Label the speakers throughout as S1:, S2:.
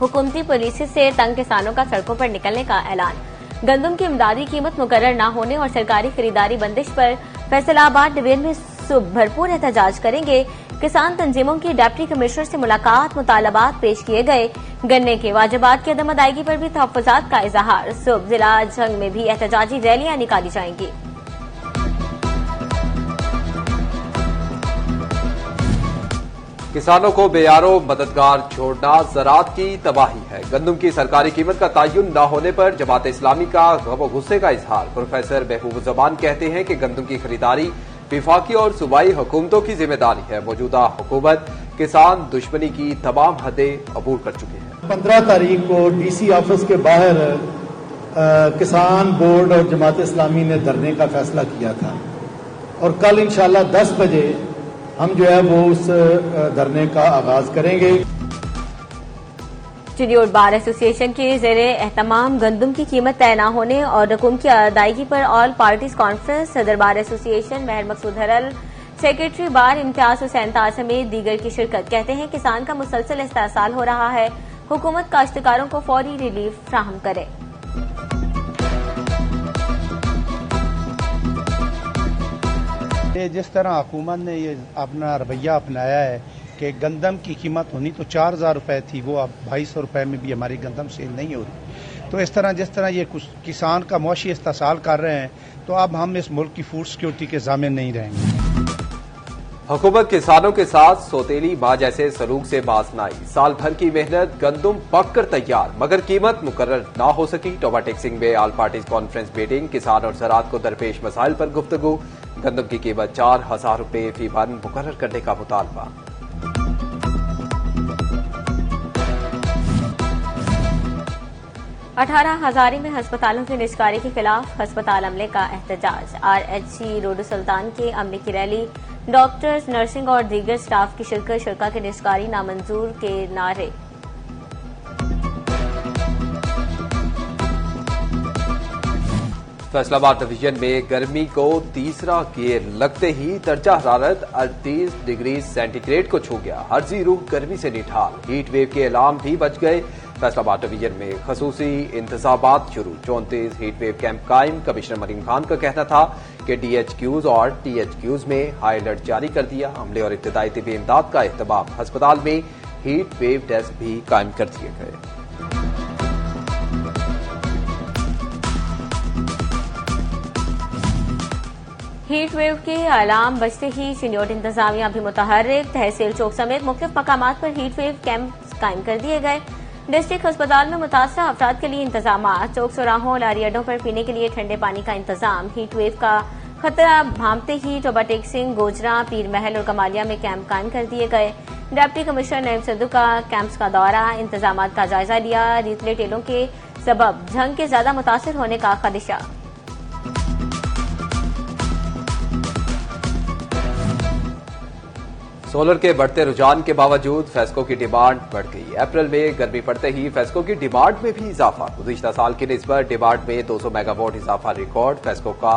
S1: हुकूमती पॉलिसी से तंग किसानों का सड़कों पर निकलने का ऐलान। गंदम की इमदादी कीमत मुकर्रर न होने और सरकारी खरीदारी बंदिश पर फैसलाबाद डिवीजन में सुबह भरपूर एहतजाज करेंगे। किसान तंजीमों की डिप्टी कमिश्नर से मुलाकात, मुतालबात पेश किए गए। गन्ने के वाजिबात की अदम अदायगी पर भी तहफ्फुजात का इजहार। सुबह जिला जंग में भी एहतजाजी रैलियां निकाली जाएंगी।
S2: किसानों को बेयारो मददगार छोड़ना ज़राअत की तबाही है। गंदम की सरकारी कीमत का तयन न होने पर जमात इस्लामी का गम व गुस्से का इजहार। प्रोफेसर महबूबुज़्ज़मान कहते हैं कि गंदम की खरीदारी विफाकी और सूबाई हुकूमतों की जिम्मेदारी है। मौजूदा हुकूमत किसान दुश्मनी की तमाम हदें अबूर कर चुके हैं।
S3: 15 तारीख को डीसी ऑफिस के बाहर किसान बोर्ड और जमात इस्लामी ने धरने का फैसला किया था और कल इंशाल्लाह 10 बजे हम जो है वो उस धरने का आगाज करेंगे।
S1: चिड़ियोड़ बार एसोसिएशन के ज़ेरे एहतमाम गंदम की कीमत तय न होने और रकूम की अदायगी पर ऑल पार्टीज कॉन्फ्रेंस, सदर बार एसोसिएशन महर मकसूद हरल, सेक्रेटरी बार इम्तियाज हुसैन ताज समेत दीगर की शिरकत। कहते हैं किसान का मुसलसल इस्तेहसाल हो रहा है, हुकूमत काश्तकारों को फौरी रिलीफ फ्राहम करे।
S4: जिस तरह हुकूमत ने ये अपना रवैया अपनाया है कि गंदम की कीमत होनी तो 4000 रुपए थी, वो अब 2200 रुपए में भी हमारी गंदम सेल नहीं हो रही। तो इस तरह जिस तरह ये किसान का मुआशी इस्तेहसाल कर रहे हैं तो अब हम इस मुल्क की फूड सिक्योरिटी के ज़ामिन नहीं रहेंगे।
S2: हुकूमत किसानों के साथ सौतेली माँ जैसे सलूक से बाज न आई। साल भर की मेहनत गंदम पक कर तैयार मगर कीमत मुकर्रर ना हो सकी। ओवरटेक्सिंग में ऑल पार्टीज कॉन्फ्रेंस मीटिंग, किसान और ज़राअत को दरपेश मसाइल पर गुफ्तगू। गंदम की कीमत 4000 रुपए फी मन मुकर्रर करने का मुतालबा।
S1: हजारी में अस्पतालों की निजकारी के खिलाफ अस्पताल अमले का एहतजाज। RHC रोड सुल्तान के अमले की रैली, डॉक्टर्स, नर्सिंग और दीगर स्टाफ की शिरकत। शिरका की निजकारी नामंजूर के नारे।
S2: फैसलाबाद डिवीजन में गर्मी को तीसरा गेर लगते ही दर्जा हरारत 38 डिग्री सेंटीग्रेड को छू गया। हर्जी रूह गर्मी से निठाल, हीट वेव के अलार्म भी बच गए। फैसलाबाद डिवीजन में खसूसी इंतजामात शुरू, 34 हीट वेव कैंप कायम। कमिश्नर मरीम खान का कहना था कि DHQs और THQs में हाई अलर्ट जारी कर दिया। अमले और इब्तदाई तिब्बी इमदाद का एहतमाम, अस्पताल में हीट वेव डेस्क भी कायम कर दिए गए।
S1: हीट वेव के अलार्म बजते ही चिड़ियोड़ इंतजामिया भी मुतहर्रिक। तहसील चौक समेत मुख्तलिफ मकामात पर हीट वेव कैंप कायम कर दिए गए। डिस्ट्रिक्ट अस्पताल में मुतासरा अफराद के लिए इंतजाम, चौक चौराहों, लारी अड्डों पर पीने के लिए ठंडे पानी का इंतजाम। हीट वेव का खतरा भांपते ही ओवरटेक्सिंग, गोजरा, पीर महल और कमालिया में कैंप कायम कर दिए गए। डिप्टी कमिश्नर नईम सिद्धू का कैंप्स का दौरा, इंतजाम का जायजा लिया। रेतले टेलों के सबब जंग के ज्यादा मुतासर होने का खदशा।
S2: सोलर के बढ़ते रुझान के बावजूद फेस्को की डिमांड बढ़ गई। अप्रैल में गर्मी पड़ते ही फेस्को की डिमांड में भी इजाफा। गुज़िश्ता साल की निस्बत डिमांड में 200 मेगावाट इजाफा रिकॉर्ड। फेस्को का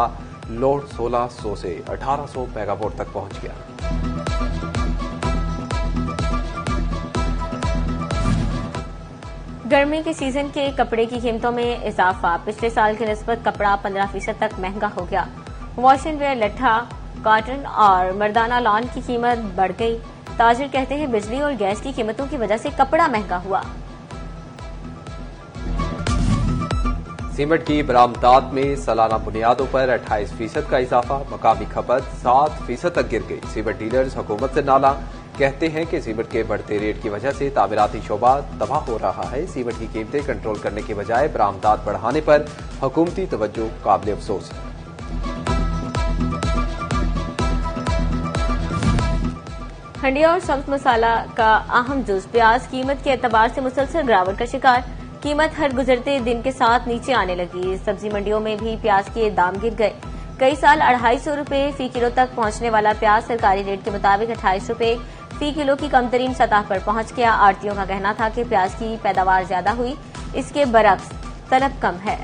S2: लोड 1600 से 1800 मेगावाट तक पहुंच गया।
S1: गर्मी के सीजन के कपड़े की कीमतों में इजाफा। पिछले साल की निस्बत कपड़ा 15% तक महंगा हो गया। वॉशिंग वेयर, लट्ठा, कॉटन और मर्दाना लॉन की कीमत बढ़ गई। ताजिर कहते हैं बिजली और गैस की कीमतों की वजह से कपड़ा महंगा हुआ।
S2: सीमेंट की बरामदात में सालाना बुनियादों पर 28% का इजाफा। मकामी खपत 7% तक गिर गई। सीमेंट डीलर्स हुकूमत से नाला, कहते हैं कि सीमेंट के बढ़ते रेट की वजह से तामीराती शोबा तबाह हो रहा है। सीमेंट की कीमतें कंट्रोल करने की बजाय बरामदात बढ़ाने पर हुकूमती तवज्जो काबिल अफसोस है।
S1: हंडिया और सब्ज मसाला का अहम जुज प्याज कीमत के एतबार से मुसलसल गिरावट का शिकार। कीमत हर गुजरते दिन के साथ नीचे आने लगी। सब्जी मंडियों में भी प्याज के दाम गिर गए। कई साल 250 रुपए फी किलो तक पहुंचने वाला प्याज सरकारी रेट के मुताबिक 28 रुपए फी किलो की कमतरीन सतह पर पहुंच गया। आड़तियों का कहना था कि प्याज की पैदावार ज्यादा हुई, इसके बरक्स तलब कम है।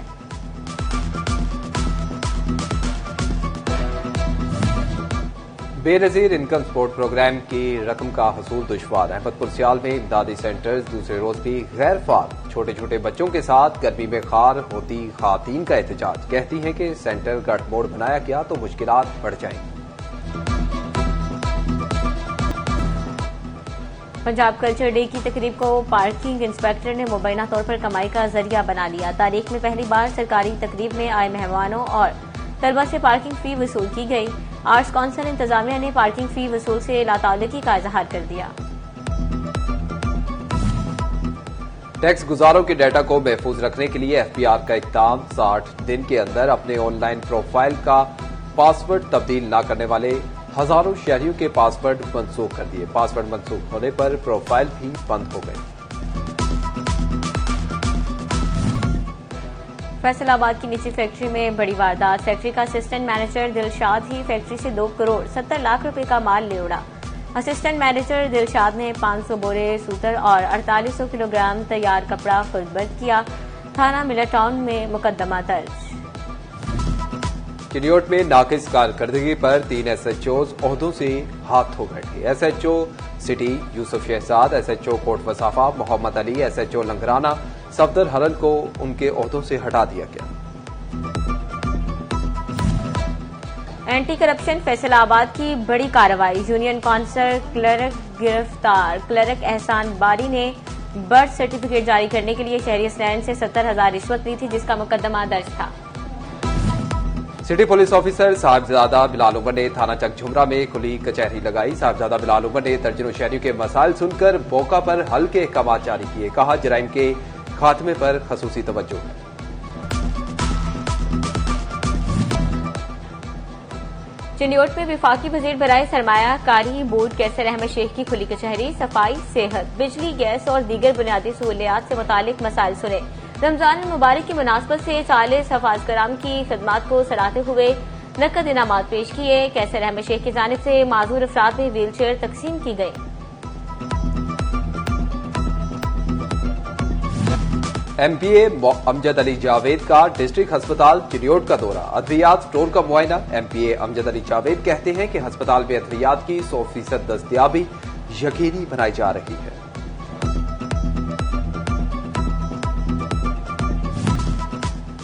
S2: बेनजीर इनकम सपोर्ट प्रोग्राम की रकम का हसूल दुश्वार। अहमदपुर सियाल में इमदादी सेंटर्स दूसरे रोज भी गैर फाल। छोटे छोटे बच्चों के साथ गर्मी में खार होती खातीन का एहतजाज। कहती हैं कि सेंटर गठमोड़ बनाया गया तो मुश्किलात बढ़ जाएंगी।
S1: पंजाब कल्चर डे की तकरीब को पार्किंग इंस्पेक्टर ने मुबैना तौर पर कमाई का जरिया बना लिया। तारीख में पहली बार सरकारी तकरीब में आए मेहमानों और तलबा से पार्किंग फी वसूल की गई। आर्ट्स काउंसिल इंतजामिया ने पार्किंग फी वसूल से लाताल्लुकी का इजहार कर दिया।
S2: टैक्स गुजारों के डाटा को महफूज रखने के लिए एफबीआर का इकदाम। 60 दिन के अंदर अपने ऑनलाइन प्रोफाइल का पासवर्ड तब्दील न करने वाले हजारों शहरियों के पासवर्ड मनसूख कर दिए। पासवर्ड मनसूख होने पर प्रोफाइल भी बंद हो गई।
S1: फैसलाबाद की निजी फैक्ट्री में बड़ी वारदात। फैक्ट्री का असिस्टेंट मैनेजर दिलशाद ही फैक्ट्री से 2 करोड़ 70 लाख रुपए का माल ले उड़ा। असिस्टेंट मैनेजर दिलशाद ने 500 बोरे सूतर और 4800 किलोग्राम तैयार कपड़ा खुद बर्द किया। थाना मिलाटाउन में मुकदमा दर्ज।
S2: चिन्योट में नाकिस कारकर्दगी पर 3 एसएचओज ओहदों से हाथ धो बैठे। SHO city Yusuf Shahzad, SHO Kot Wasafa Mohammad Ali, SHO Langrana Safdar Haran को उनके ओहदों से हटा दिया गया।
S1: एंटी करप्शन फैसलाबाद की बड़ी कार्रवाई। यूनियन काउंसिल क्लर्क गिरफ्तार। क्लर्क एहसान बारी ने बर्थ सर्टिफिकेट जारी करने के लिए शहरी स्टैंड से 70,000 रिश्वत ली थी, जिसका मुकदमा दर्ज था।
S2: City police officer Sahibzada Bilal Umar ने थाना चक झुमरा में खुली कचहरी लगाई। साहिबजादा बिलाल उमर ने दर्जनों शहरियों के मसाइल सुनकर मौका पर हल के अहकाम जारी किए। कहा, जराइम के खात्मे पर खसूसी तवज्जो है।
S1: चिन्योट में विफाकी वजीर बराए सरमायाकारी बोर्ड कैसर अहमद शेख की खुली कचहरी। सफाई, सेहत, बिजली, गैस और दीगर बुनियादी सहूलियात से मुतालिक मसाइल सुने। रमजान मुबारक की मुनासबत से 40 हफाज कराम की खिदमात को सराहते हुए नकद इनामात पेश किए। कैसर अहमद शेख की जानिब से माजूर अफराद में व्हील चेयर तकसीम की गई।
S2: एमपीए अमजद अली जावेद का डिस्ट्रिक्ट अस्पताल चिन्योट का दौरा। अद्वियात स्टोर का मुआयना। एमपीए अमजद अली जावेद कहते हैं कि अस्पताल में अद्वियात की 100% दस्तयाबी यकीनी बनाई जा रही है।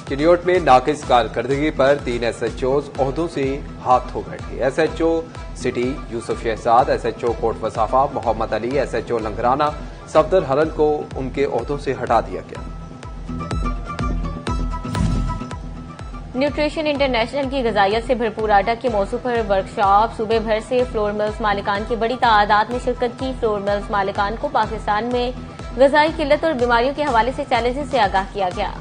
S2: चिन्योट में नाकिस कारकर्दगी पर 3 एसएचओज ओहदों से हाथ धो बैठे। SHO city Yusuf Shahzad, SHO Kot Wasafa Mohammad Ali, SHO Langrana Safdar Haran को उनके ओहदों से हटा दिया गया।
S1: न्यूट्रिशन इंटरनेशनल की ग़िज़ाइयत से भरपूर आटा के मौजू पर वर्कशॉप। सूबे भर से फ्लोर मिल्स मालिकान की बड़ी तादाद में शिरकत की। फ्लोर मिल्स मालिकान को पाकिस्तान में ग़िज़ाई किल्लत और बीमारियों के हवाले से चैलेंजेस से आगाह किया गया।